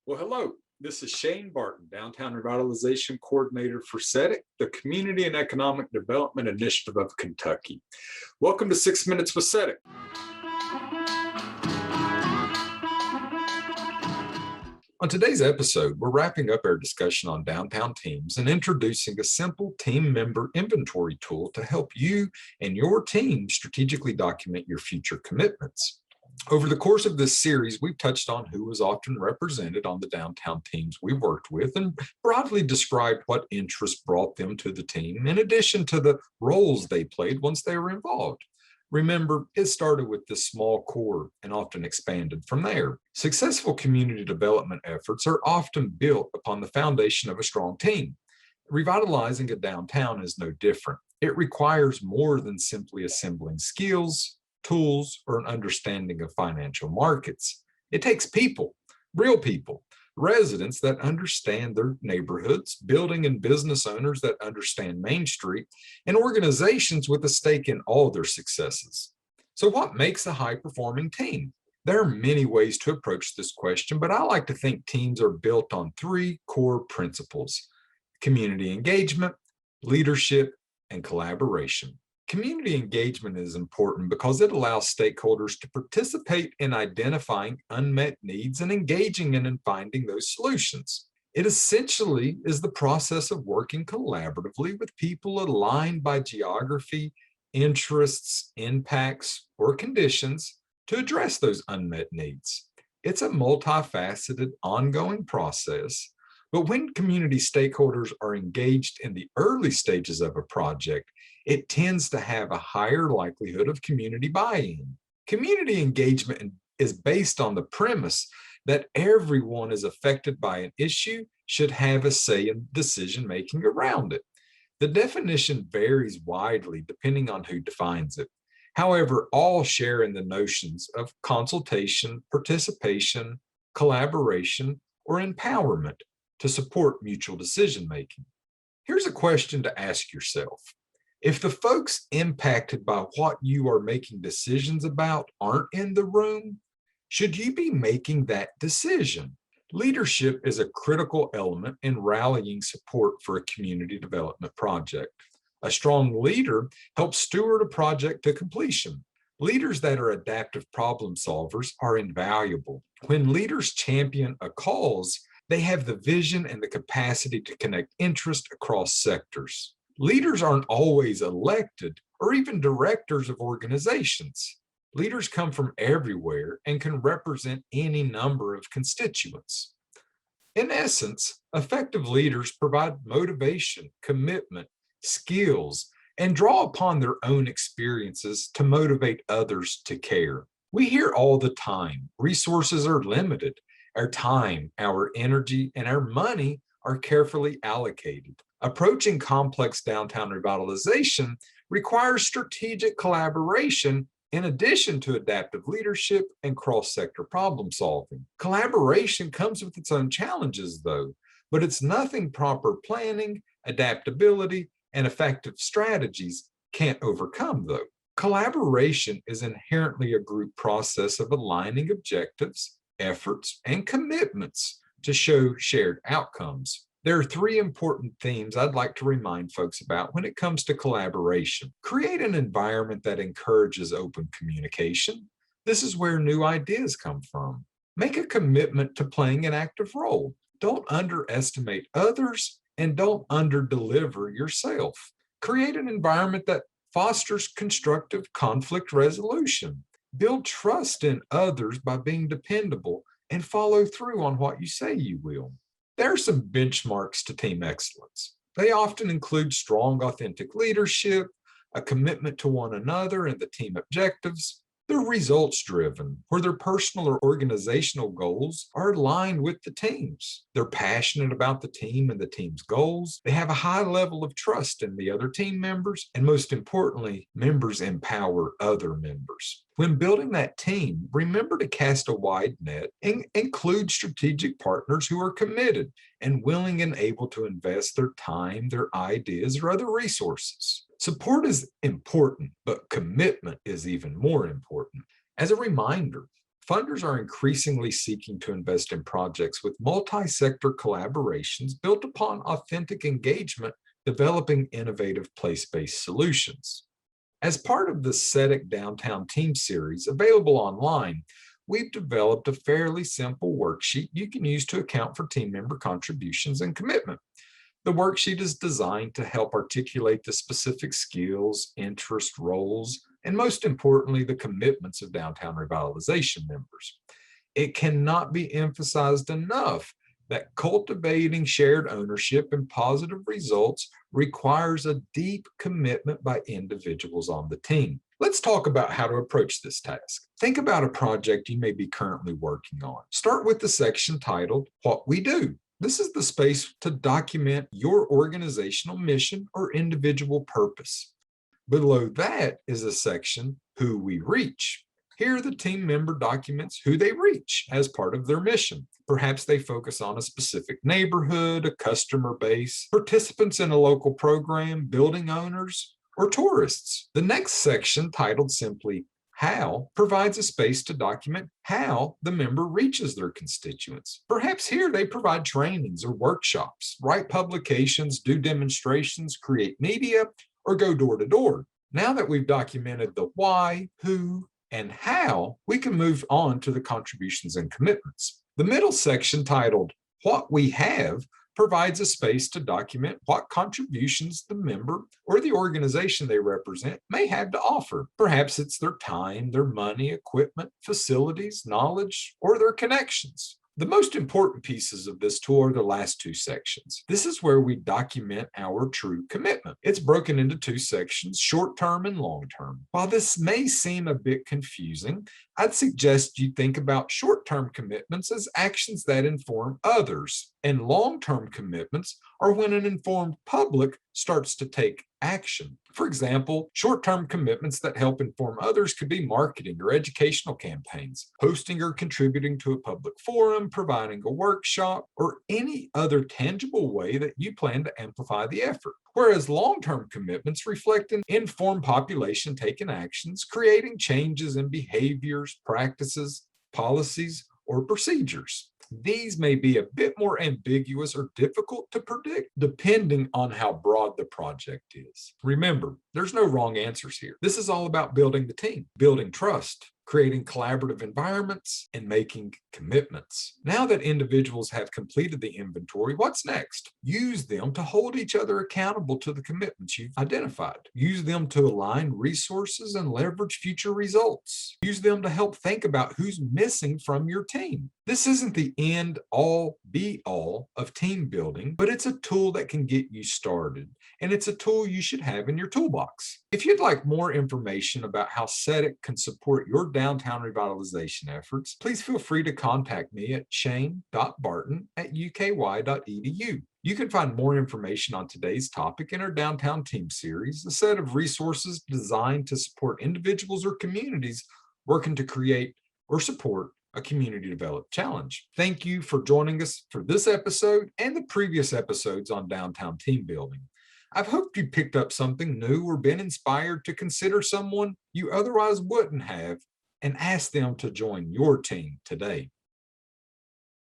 Well, hello. This is Shane Barton, Downtown Revitalization Coordinator for CEDIK, the Community and Economic Development Initiative of Kentucky. Welcome to 6 Minutes with CEDIK. On today's episode, we're wrapping up our discussion on downtown teams and introducing a simple team member inventory tool to help you and your team strategically document your future commitments. Over the course of this series, we've touched on who is often represented on the downtown teams we've worked with and broadly described what interests brought them to the team, in addition to the roles they played once they were involved. Remember, it started with this small core and often expanded from there. Successful community development efforts are often built upon the foundation of a strong team. Revitalizing a downtown is no different. It requires more than simply assembling skills, tools, or an understanding of financial markets. It takes people, real people, residents that understand their neighborhoods, building and business owners that understand Main Street, and organizations with a stake in all their successes. So what makes a high-performing team? There are many ways to approach this question, but I like to think teams are built on three core principles: community engagement, leadership, and collaboration. Community engagement is important because it allows stakeholders to participate in identifying unmet needs and engaging in finding those solutions. It essentially is the process of working collaboratively with people aligned by geography, interests, impacts, or conditions to address those unmet needs. It's a multifaceted, ongoing process, but when community stakeholders are engaged in the early stages of a project, it tends to have a higher likelihood of community buy-in. Community engagement is based on the premise that everyone is affected by an issue should have a say in decision-making around it. The definition varies widely depending on who defines it. However, all share in the notions of consultation, participation, collaboration, or empowerment to support mutual decision-making. Here's a question to ask yourself. If the folks impacted by what you are making decisions about aren't in the room, should you be making that decision? Leadership is a critical element in rallying support for a community development project. A strong leader helps steward a project to completion. Leaders that are adaptive problem solvers are invaluable. When leaders champion a cause, they have the vision and the capacity to connect interest across sectors. Leaders aren't always elected or even directors of organizations. Leaders come from everywhere and can represent any number of constituents. In essence, effective leaders provide motivation, commitment, skills, and draw upon their own experiences to motivate others to care. We hear all the time, resources are limited. Our time, our energy, and our money are carefully allocated. Approaching complex downtown revitalization requires strategic collaboration in addition to adaptive leadership and cross-sector problem solving. Collaboration comes with its own challenges, though, but it's nothing proper planning, adaptability, and effective strategies can't overcome, though. Collaboration is inherently a group process of aligning objectives, efforts, and commitments to show shared outcomes. There are three important themes I'd like to remind folks about when it comes to collaboration. Create an environment that encourages open communication. This is where new ideas come from. Make a commitment to playing an active role. Don't underestimate others and don't underdeliver yourself. Create an environment that fosters constructive conflict resolution. Build trust in others by being dependable and follow through on what you say you will. There are some benchmarks to team excellence. They often include strong, authentic leadership, a commitment to one another and the team objectives. They're results-driven, where their personal or organizational goals are aligned with the team's. They're passionate about the team and the team's goals. They have a high level of trust in the other team members, and most importantly, members empower other members. When building that team, remember to cast a wide net and include strategic partners who are committed and willing and able to invest their time, their ideas, or other resources. Support is important, but commitment is even more important. As a reminder, Funders are increasingly seeking to invest in projects with multi-sector collaborations built upon authentic engagement, developing innovative place-based solutions. As part of the CEDIK Downtown Team series available online, we've developed a fairly simple worksheet you can use to account for team member contributions and commitment. The worksheet is designed to help articulate the specific skills, interests, roles, and most importantly, the commitments of downtown revitalization members. It cannot be emphasized enough that cultivating shared ownership and positive results requires a deep commitment by individuals on the team. Let's talk about how to approach this task. Think about a project you may be currently working on. Start with the section titled, What We Do. This is the space to document your organizational mission or individual purpose. Below that is a section, Who We Reach. Here, the team member documents who they reach as part of their mission. Perhaps they focus on a specific neighborhood, a customer base, participants in a local program, building owners, or tourists. The next section, titled simply How, provides a space to document how the member reaches their constituents. Perhaps here they provide trainings or workshops, write publications, do demonstrations, create media, or go door to door. Now that we've documented the why, who, and how, we can move on to the contributions and commitments. The middle section, titled What We Have, provides a space to document what contributions the member or the organization they represent may have to offer. Perhaps it's their time, their money, equipment, facilities, knowledge, or their connections. The most important pieces of this tool are the last two sections. This is where we document our true commitment. It's broken into two sections, short-term and long-term. While this may seem a bit confusing, I'd suggest you think about short-term commitments as actions that inform others, and long-term commitments are when an informed public starts to take action. For example, short-term commitments that help inform others could be marketing or educational campaigns, hosting or contributing to a public forum, providing a workshop, or any other tangible way that you plan to amplify the effort. Whereas long-term commitments reflect an informed population taking actions, creating changes in behaviors, practices, policies, or procedures. These may be a bit more ambiguous or difficult to predict depending on how broad the project is. Remember, there's no wrong answers here. This is all about building the team, building trust, creating collaborative environments, and making commitments. Now that individuals have completed the inventory, what's next? Use them to hold each other accountable to the commitments you've identified. Use them to align resources and leverage future results. Use them to help think about who's missing from your team. This isn't the end all be all of team building, but it's a tool that can get you started, and it's a tool you should have in your toolbox. If you'd like more information about how CEDIK can support your downtown revitalization efforts, please feel free to contact me at shane.barton@uky.edu. You can find more information on today's topic in our Downtown Team series, a set of resources designed to support individuals or communities working to create or support a community developed challenge. Thank you for joining us for this episode and the previous episodes on downtown team building. I've hoped you picked up something new or been inspired to consider someone you otherwise wouldn't have and ask them to join your team today.